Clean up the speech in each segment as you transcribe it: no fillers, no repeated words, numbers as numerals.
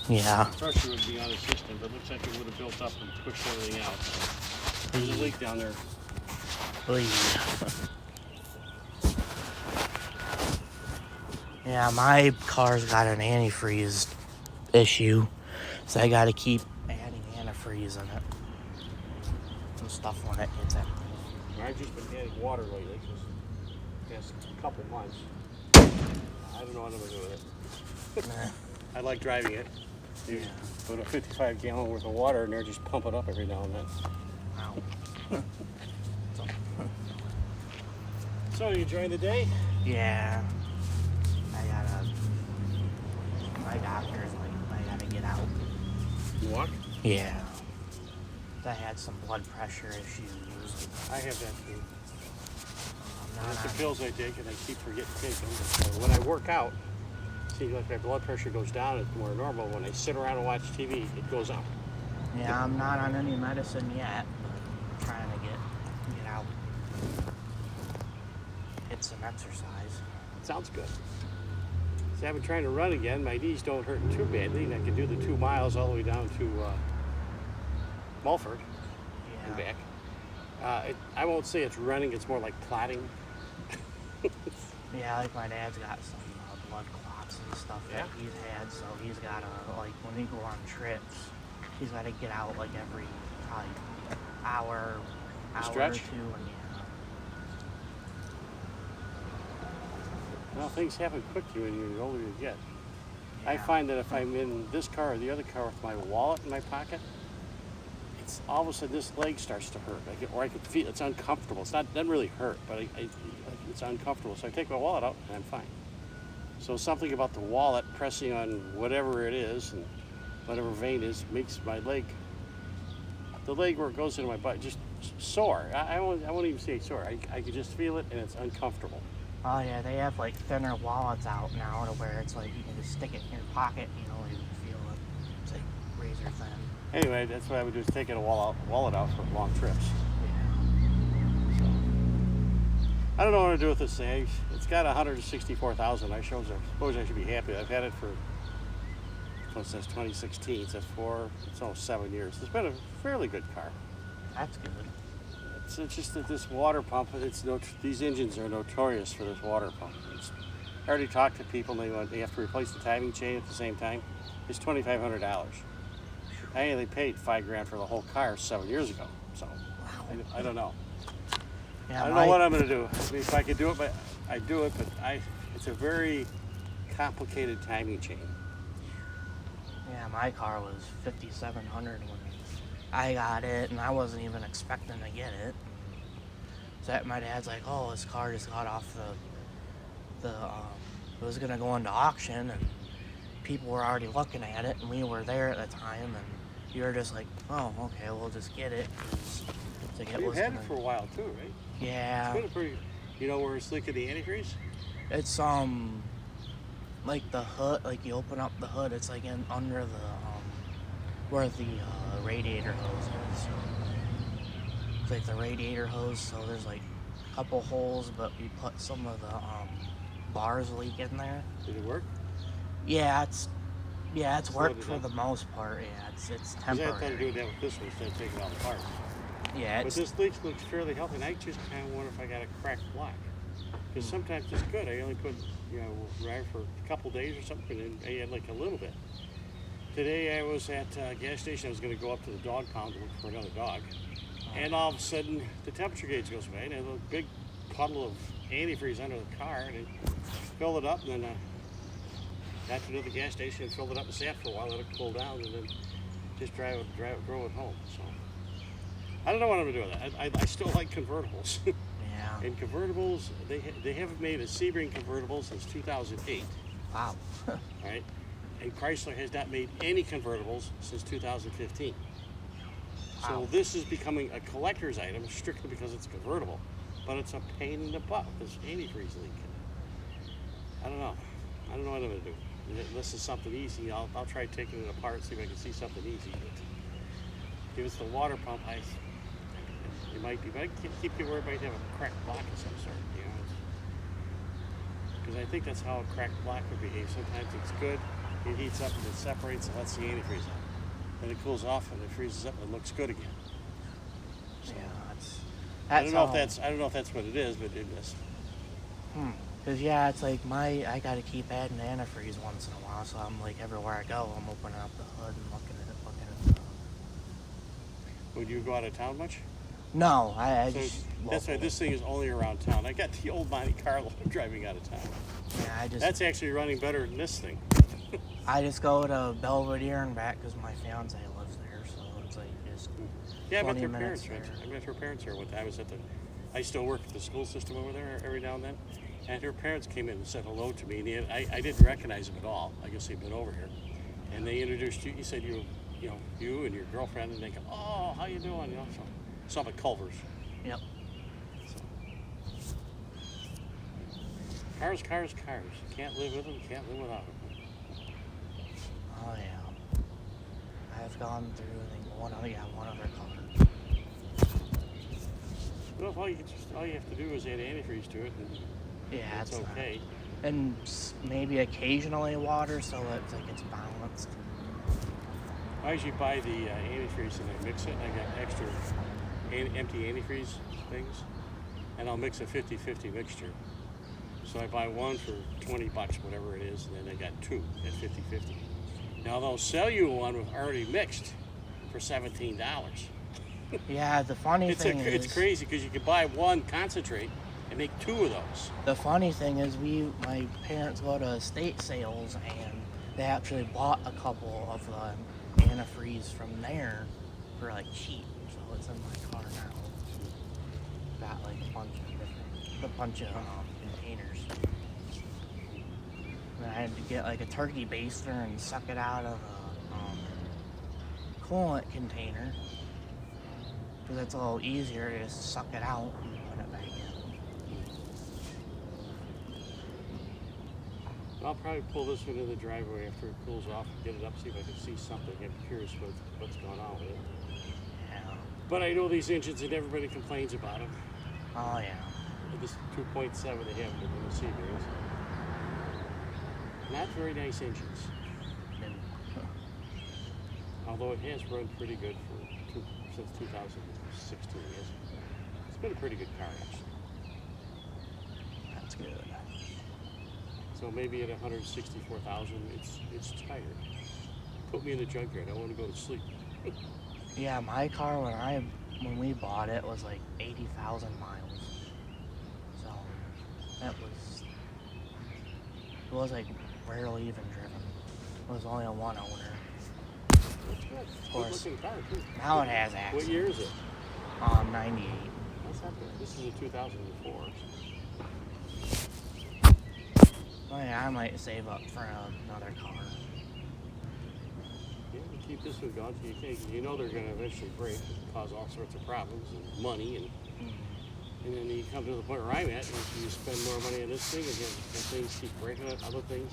Yeah. The pressure would be on the system, but it looks like it would have built up and pushed everything out. There's a leak down there. Yeah, my car's got an antifreeze issue, so I gotta keep adding antifreeze in it and stuff when it gets empty. I've just been adding water lately, the past couple months. I don't know what I'm gonna do with it. I like driving it. You put a 55 gallon worth of water in there, just pump it up every now and then. Wow. So, you enjoying the day? Yeah. My doctor's like, I gotta get out. You walk? Yeah. I had some blood pressure issues. I have that too. That's the pills I take, and I keep forgetting to take them. But when I work out, it seems like my blood pressure goes down. It's more normal. When I sit around and watch TV, it goes up. Yeah, I'm not on any medicine yet, but I'm trying to get out. Get some exercise. Sounds good. See, I've been trying to run again. My knees don't hurt too badly, and I can do the 2 miles all the way down to Mulford and back. I won't say it's running, it's more like plotting. Yeah, like my dad's got some blood clots and stuff that he's had, so he's got to, like, when we go on trips, he's got to get out, like, every probably hour or two, and Well, things happen quickly when you're older you get. Yeah. I find that if I'm in this car or the other car with my wallet in my pocket, it's all of a sudden this leg starts to hurt. I can feel it's uncomfortable. Doesn't really hurt, but it's uncomfortable. So I take my wallet out and I'm fine. So something about the wallet pressing on whatever it is and whatever vein is makes my leg, the leg where it goes into my butt, just sore. I won't even say sore. I can just feel it and it's uncomfortable. Oh yeah, they have like thinner wallets out now to where it's like you can just stick it in your pocket, you know, and you feel it. It's like razor thin. Anyway, that's what I would do is take a wallet out for long trips. Yeah. So, I don't know what to do with this thing. It's got 164,000. I suppose I should be happy. I've had it for, since 2016. It's almost 7 years. It's been a fairly good car. That's good. It's just that this water pump, these engines are notorious for this water pump. I already talked to people, and they have to replace the timing chain at the same time. It's $2,500. They paid $5,000 for the whole car 7 years ago. So I don't know. Yeah, I don't know what I'm going to do. I mean, if I could do it, I'd do it. But it's a very complicated timing chain. Yeah, my car was $5,700 when I got it, and I wasn't even expecting to get it. So my dad's like, "Oh, this car just got off it was gonna go into auction, and people were already looking at it, and we were there at the time, and you were just like, oh, okay, we'll just get it." You've had it for a while too, right? Yeah. It's been a pretty, where it's leaking the antifreeze? It's like the hood, like you open up the hood, it's like under the where the radiator hose is. It's like the radiator hose, so there's like a couple holes, but we put some of the bars leak in there. Did it work? Yeah, it's worked for the most part. Yeah, it's temporary. I thought of doing that with this one instead of taking it all apart. Yeah, but this leak looks fairly healthy, and I just kind of wonder if I got a cracked block. Because sometimes it's good. I only put, ride for a couple days or something, and I had like a little bit. Today I was at a gas station. I was going to go up to the dog pound to look for another dog. And all of a sudden, the temperature gauge goes away, and there's a big puddle of antifreeze under the car, and I filled it up, and then got to the gas station and filled it up and sat for a while, let it cool down, and then just drove it home. So I don't know what I'm going to do with that. I still like convertibles. Yeah. And convertibles, they haven't made a Sebring convertible since 2008. Wow. Right? And Chrysler has not made any convertibles since 2015. So Wow. this is becoming a collector's item strictly because it's convertible. But it's a pain in the butt with this antifreeze leak. I don't know. I don't know what I'm going to do. Unless it's something easy, I'll try taking it apart, see if I can see something easy. But if it's the water pump, you might keep you where it might have a cracked block of some sort, Because I think that's how a cracked block would behave. Sometimes it's good, it heats up and it separates and lets the antifreeze out. Then it cools off and it freezes up and it looks good again. So, Yeah, that's I don't know all. if that's what it is, but it is. Cause yeah, it's like I gotta keep adding antifreeze once in a while, so I'm like everywhere I go, I'm opening up the hood and looking at it. Would you go out of town much? No, I So just. that's why locally. this thing is only around town. I got the old Monte Carlo I'm driving out of town. Yeah, That's actually running better than this thing. I just go to Belvedere and back because my fiance lives there, so it's like just. Yeah, I met 20 their minutes parents. there. I met her parents here. I still work at the school system over there every now and then. And her parents came in and said hello to me. And I didn't recognize them at all. I guess they'd been over here. And they introduced you. He said you and your girlfriend. And they go, oh, how you doing? So I'm at Culver's. Yep. So. Cars. You can't live with them. You can't live without them. Oh yeah. I've gone through I think one other car. Well, all you have to do is add antifreeze to it, and Yeah, it's it's okay. And maybe occasionally water, so it's like it's balanced. I usually buy the antifreeze and I mix it. I got extra empty antifreeze things, and I'll mix a 50-50 mixture. So I buy one for $20, whatever it is, and then I got two at 50-50. Now they'll sell you one with already mixed for $17. Yeah, the funny thing is It's crazy because you can buy one concentrate and make two of those. the funny thing is my parents go to estate sales and they actually bought a couple of the antifreeze from there for like cheap. So it's in my car now. Got like a bunch of containers. And I had to get like a turkey baster and suck it out of a coolant container. Because it's a little easier to just suck it out and put it back in. I'll probably pull this one in the driveway after it cools off and get it up, see if I can see something. I'm curious what's going on with it. Yeah. But I know these engines and everybody complains about them. Oh yeah. This 2.7 they have in the C-Series. Not very nice engines. And, Although it has run pretty good since 2016. It's been a pretty good car, actually. that's good. So maybe at 164,000, it's tired. Put me in the junkyard. I want to go to sleep. Yeah, my car when we bought it was like 80,000 miles. So it was like rarely even driven. It was only a one owner. That's good. Of course. Good looking car, too. Now it has accidents. What year is it? 98. That's not bad. This is a 2004. Oh yeah, I might save up for another car. Yeah, you keep this one going. You know they're going to eventually break and cause all sorts of problems and money. And then you come to the point where I'm at, and you spend more money on this thing, and things keep breaking up, other things,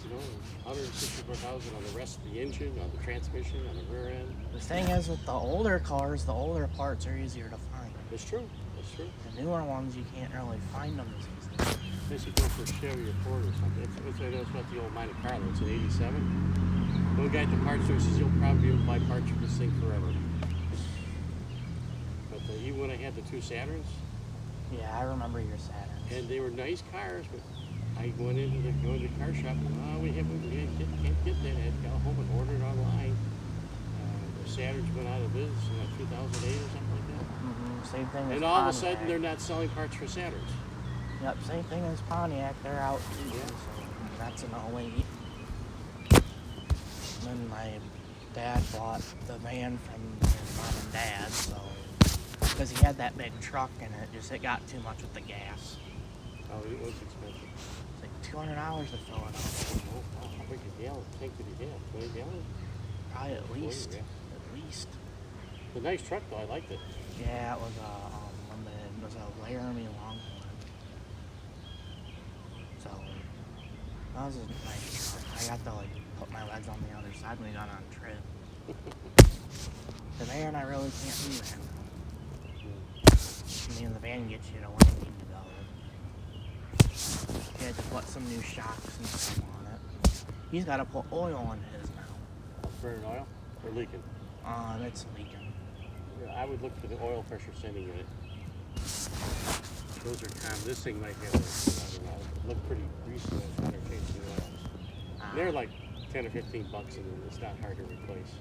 $164,000 on the rest of the engine, on the transmission, on the rear end. The thing is with the older cars, the older parts are easier to find. That's true. That's true. The newer ones, you can't really find them as easily. They should go for a Chevy or Ford or something. That's what I know about the old Monte Carlo. It's an 87. One guy at the parts store says you'll probably be able to buy parts for this thing forever. But even when I had the two Saturns, Yeah, I remember your Saturn. and they were nice cars, but I went into the car shop and we can't get that. I had to go home and order it online. The Saturns went out of business in 2008 or something like that. Same thing as And all of a Pontiac. sudden they're not selling parts for Saturns. Yep, same thing as Pontiac. They're out too. Yeah. So that's an 08. And then my dad bought the van from his mom and dad, so because he had that big truck and it got too much with the gas. Oh, it was expensive. It's like $200 to fill it up. How big a tank did he have? 20 gallons? Probably at least. yeah. At least. It's a nice truck though. I liked it. Yeah, it was a Laramie Longhorn. So that was a nice truck. I got to put my legs on the other side when we got on a trip. The van, I really can't do that. I mean, the van gets you to where you need to go. He had to put some new shocks and stuff on it. He's got to put oil on his burning oil or leaking? It's leaking. Yeah, I would look for the oil pressure sending unit. Those are common. This thing might have, I don't know, look pretty greasy when it's under changing the oils. They're like 10 or 15 bucks, and it's not hard to replace.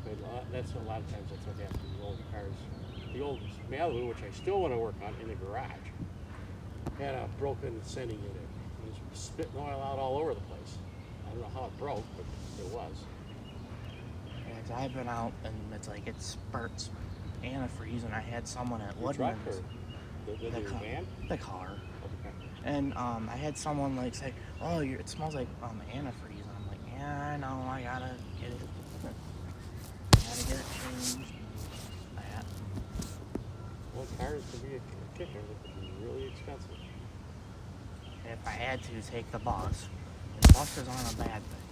But that's a lot of times that's what happens with older cars. The old Malibu, which I still want to work on in the garage, had a broken sending unit. It was spitting oil out all over the place. I don't know how it broke, but it was. Yeah, 'cause I've been out and it's like it spurts antifreeze, and I had someone at Your truck Woodman's. or the car, van? the car. Okay. And I had someone like say, "Oh, it smells like antifreeze." And I'm like, "Yeah, I know. I gotta get it. Gotta get it changed." That. Well, cars can be a kicker. They can be really expensive. If I had to take the bus, the buses aren't a bad thing.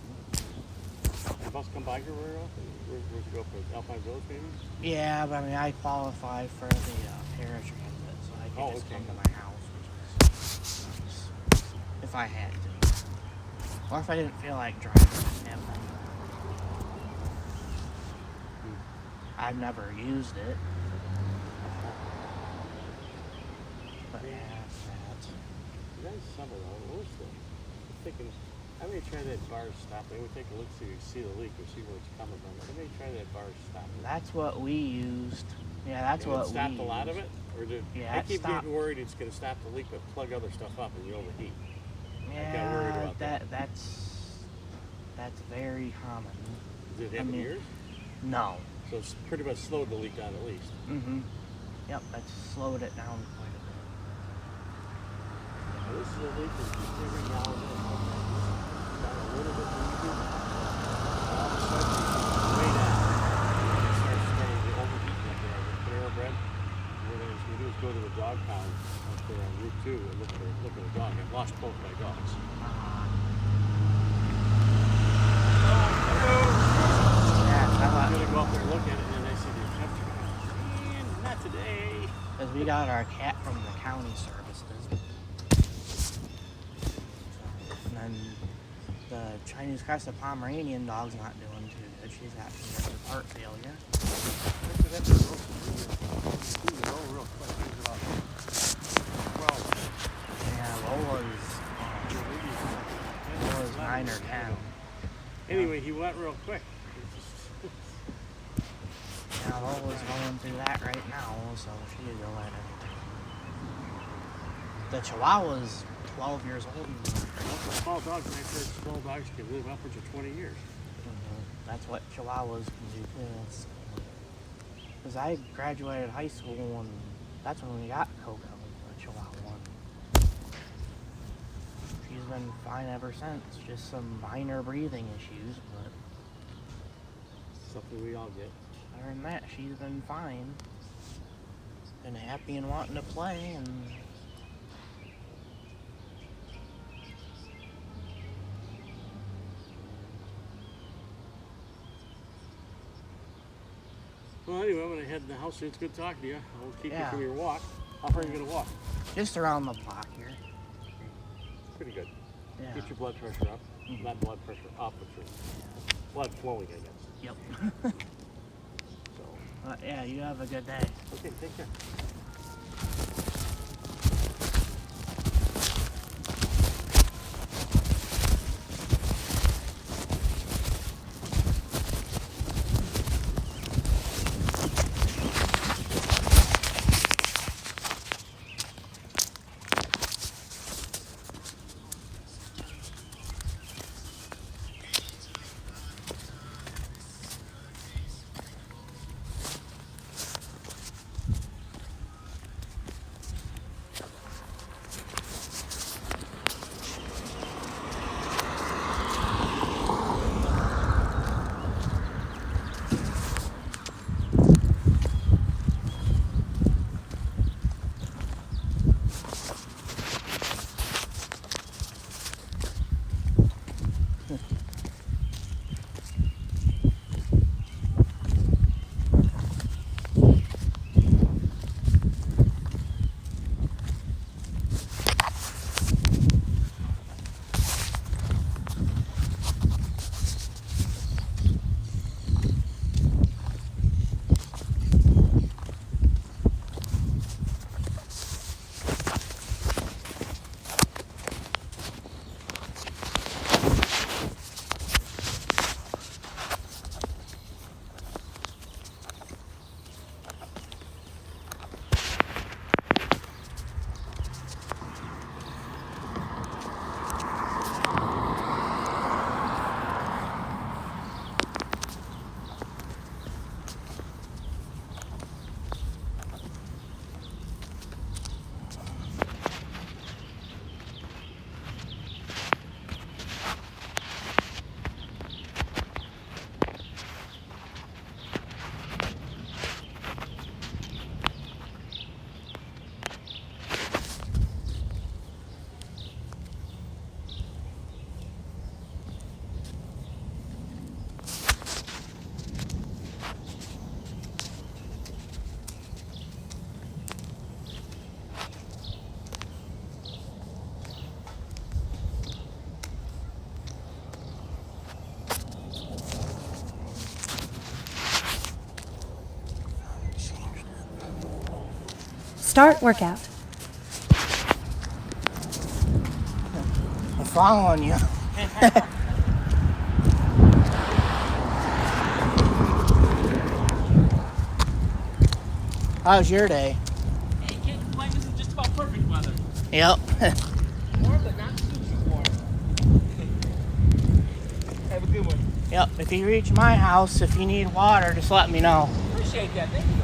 The bus come by here very often? Where'd you go for Alpine Village, maybe? Yeah, but I mean, I qualify for the paratransit, so I could just okay. come to my house, which is nice. If I had to, or if I didn't feel like driving. Have them. I've never used it, but Yeah. that's Nice summer though. Where's the? I'm thinking, I may try that bar stop. Maybe take a look see the leak or see where it's coming from. I may try that bar stop. that's what we used. Yeah, that's And what it stopped we a lot of used. it, or did Yeah, I it keep stopped. getting worried it's going to stop the leak but plug other stuff up and you overheat. Yeah, worried about that. that's very common. Did it happen mean- yours? No. So it's pretty much slowed the leak down at least. Mm-hmm. Yep, that's slowed it down quite a bit. Now, this is a leak that's just every now and then. Got a little bit leaky. All of a sudden, it's way down. It starts to overheat like that with Panera Bread. What we do is go to the dog pound up there on Route 2 and look at a dog. I've lost both my dogs. Yeah, I'm gonna go up there and look at it, and then I see the temperature. Man, not today. because we got our cat from the county services. And then the Chinese Crested Pomeranian dog's not doing too good. She's got congestive heart failure. That's a real quick. There's about 12. Yeah, Lola's 9 or 10. Anyway, he went real quick. Yeah, Lola's going through that right now, so she could go at anything. The Chihuahua's 12 years old. Small dogs, and I've heard small dogs can live upwards of 20 years. That's what Chihuahuas can do too. Because I graduated high school, and that's when we got Coco, the Chihuahua. She's been fine ever since. Just some minor breathing issues, but Something we all get. other than that, she's been fine. Been happy and wanting to play, and Well, anyway, I'm gonna head in the house. It's good talking to you. I'll keep you Yeah. from your walk. How far are you gonna walk? just around the block here. Pretty good. Yeah. Get your blood pressure up. Not blood pressure up, but your blood flowing, I guess. Yep. So, Yeah, you have a good day. okay, take care. Start workout. I'm following you. How's your day? Hey, can't complain. This is just about perfect weather. Yep. Warm, but not too warm. Have a good one. Yep. If you reach my house, if you need water, just let me know. Appreciate that. Thank you.